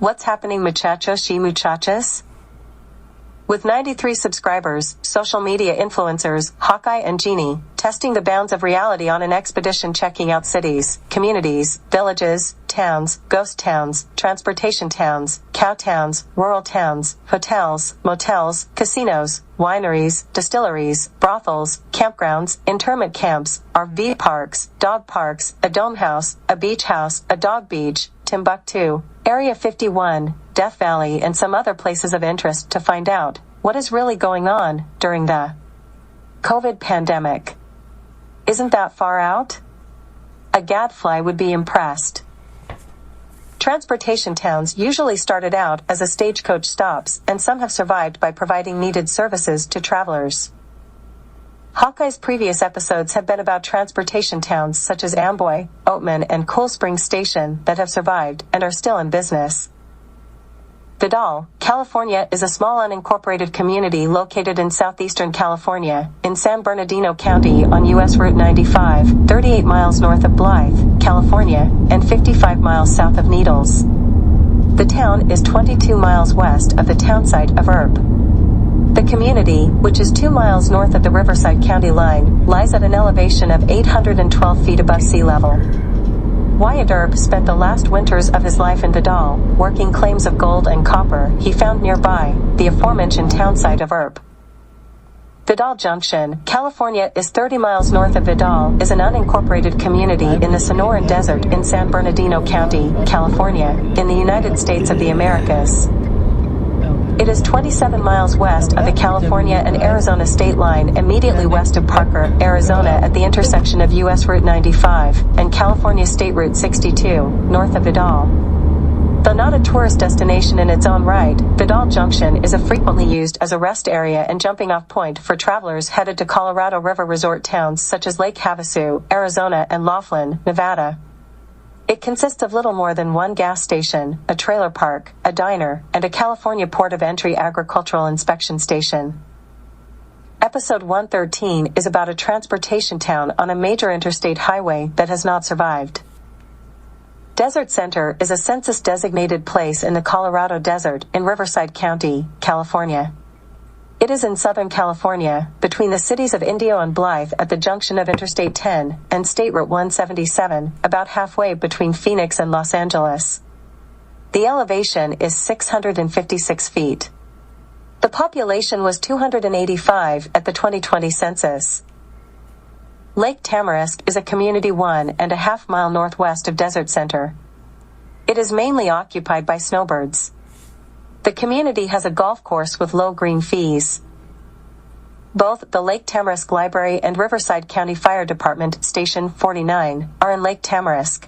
What's happening, muchachos y muchachas? With 93 subscribers, social media influencers, Hawkeye and Jeanne, testing the bounds of reality on an expedition checking out cities, communities, villages, towns, ghost towns, transportation towns, cow towns, rural towns, hotels, motels, casinos, wineries, distilleries, brothels, campgrounds, internment camps, RV parks, dog parks, a dome house, a beach house, a dog beach, Timbuktu, Area 51, Death Valley and some other places of interest to find out what is really going on during the COVID pandemic. Isn't that far out? A gadfly would be impressed. Transportation towns usually started out as a stagecoach stops, and some have survived by providing needed services to travelers. Hawkeye's previous episodes have been about transportation towns such as Amboy, Oatman, and Cool Springs Station that have survived and are still in business. Vidal, California is a small unincorporated community located in southeastern California, in San Bernardino County on U.S. Route 95, 38 miles north of Blythe, California, and 55 miles south of Needles. The town is 22 miles west of the townsite of Earp. The community, which is 2 miles north of the Riverside County line, lies at an elevation of 812 feet above sea level. Wyatt Earp spent the last winters of his life in Vidal, working claims of gold and copper he found nearby, the aforementioned townsite of Earp. Vidal Junction, California is 30 miles north of Vidal, is an unincorporated community in the Sonoran Desert in San Bernardino County, California, in the United States of the Americas. It is 27 miles west of the California and Arizona state line, immediately west of Parker, Arizona at the intersection of U.S. Route 95 and California State Route 62, north of Vidal. Though not a tourist destination in its own right, Vidal Junction is a frequently used as a rest area and jumping-off point for travelers headed to Colorado River resort towns such as Lake Havasu, Arizona, and Laughlin, Nevada. It consists of little more than one gas station, a trailer park, a diner, and a California Port of Entry agricultural inspection station. Episode 113 is about a transportation town on a major interstate highway that has not survived. Desert Center is a census-designated place in the Colorado Desert in Riverside County, California. It is in Southern California, between the cities of Indio and Blythe at the junction of Interstate 10 and State Route 177, about halfway between Phoenix and Los Angeles. The elevation is 656 feet. The population was 285 at the 2020 census. Lake Tamarisk is a community 1.5 mile northwest of Desert Center. It is mainly occupied by snowbirds. The community has a golf course with low green fees. Both the Lake Tamarisk Library and Riverside County Fire Department Station 49 are in Lake Tamarisk.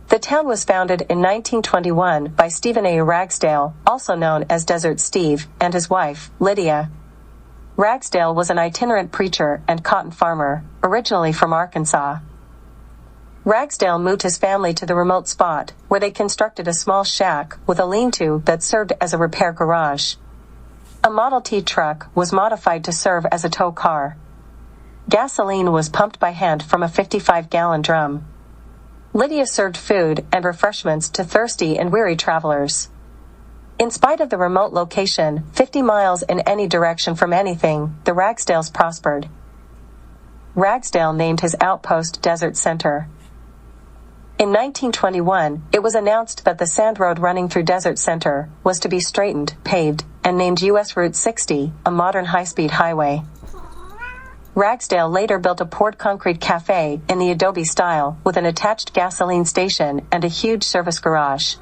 The town was founded in 1921 by Stephen A. Ragsdale, also known as Desert Steve, and his wife, Lydia. Ragsdale was an itinerant preacher and cotton farmer, originally from Arkansas. Ragsdale moved his family to the remote spot, where they constructed a small shack with a lean-to that served as a repair garage. A Model T truck was modified to serve as a tow car. Gasoline was pumped by hand from a 55-gallon drum. Lydia served food and refreshments to thirsty and weary travelers. In spite of the remote location, 50 miles in any direction from anything, the Ragsdales prospered. Ragsdale named his outpost Desert Center. In 1921, it was announced that the sand road running through Desert Center was to be straightened, paved, and named U.S. Route 60, a modern high-speed highway. Ragsdale later built a poured concrete cafe in the adobe style with an attached gasoline station and a huge service garage.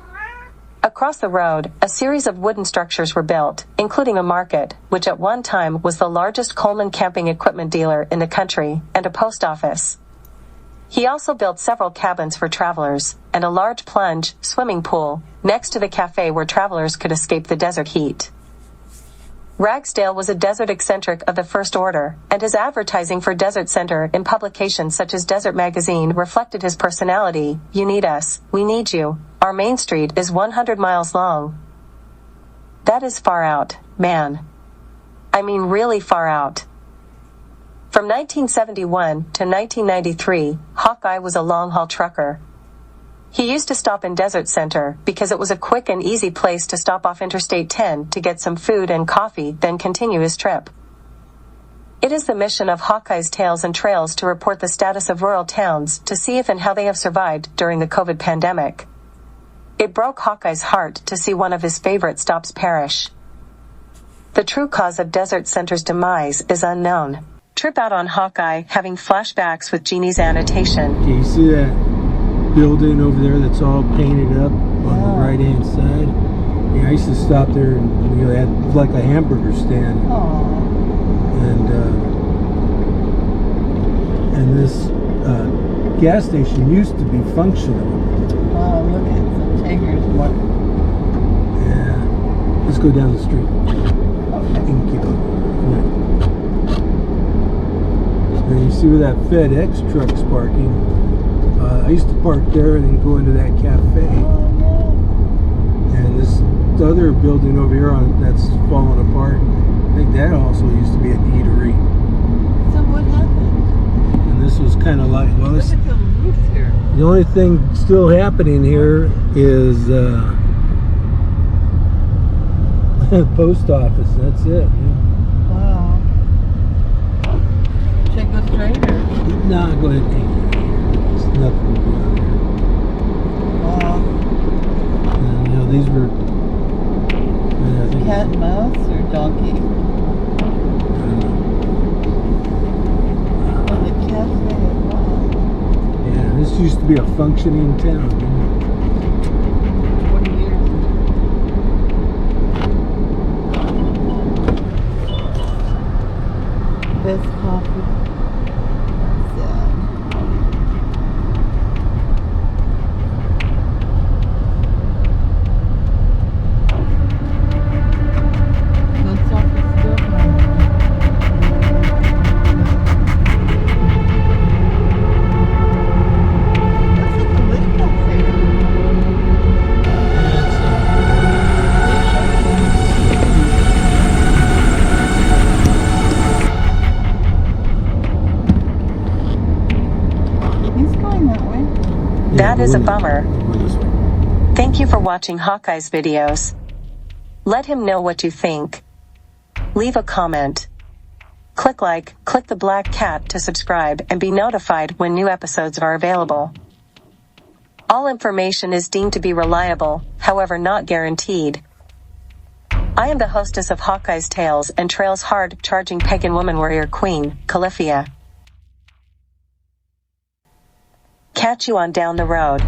Across the road, a series of wooden structures were built, including a market, which at one time was the largest Coleman camping equipment dealer in the country, and a post office. He also built several cabins for travelers, and a large plunge, swimming pool, next to the cafe where travelers could escape the desert heat. Ragsdale was a desert eccentric of the first order, and his advertising for Desert Center in publications such as Desert Magazine reflected his personality. You need us, we need you. Our main street is 100 miles long. That is far out, man. I mean really far out. From 1971 to 1993, Hawkeye was a long-haul trucker. He used to stop in Desert Center because it was a quick and easy place to stop off Interstate 10 to get some food and coffee, then continue his trip. It is the mission of Hawkeye's Tales and Trails to report the status of rural towns to see if and how they have survived during the COVID pandemic. It broke Hawkeye's heart to see one of his favorite stops perish. The true cause of Desert Center's demise is unknown. Trip out on Hawkeye, having flashbacks with Jeannie's annotation. Okay, you see that building over there that's all painted up on the right-hand side? Yeah, I used to stop there and they had like a hamburger stand. Aww. And this gas station used to be functional. Wow, look at some Tigers. Yeah. Let's go down the street. Okay. You can keep up. Yeah. And you see where that FedEx truck's parking. I used to park there and then go into that cafe. And this other building over here that's falling apart, I think that also used to be an eatery. So what happened? And this was kind of like, well, Look at the roof here. the only thing still happening here is post office. That's it. Yeah. Wow. Should I go straight or? Nah, go ahead and take it. It's nothing beyond there. Wow. And, you know, these were. I think Cat and mouse or donkey? I don't know. Oh, the cafe. Wow. Yeah, this used to be a functioning town. Yeah. 20 years. Best coffee. Sad. Post office still going. Looks like a lake up there. He's going that way. That is a Go bummer. this way. Thank you for watching Hawkeye's videos. Let him know what you think. Leave a comment. Click like, click the black cat to subscribe and be notified when new episodes are available. All information is deemed to be reliable, however not guaranteed. I am the hostess of Hawkeye's Tales and Trails hard-charging pagan woman warrior queen, Califia. Catch you on down the road.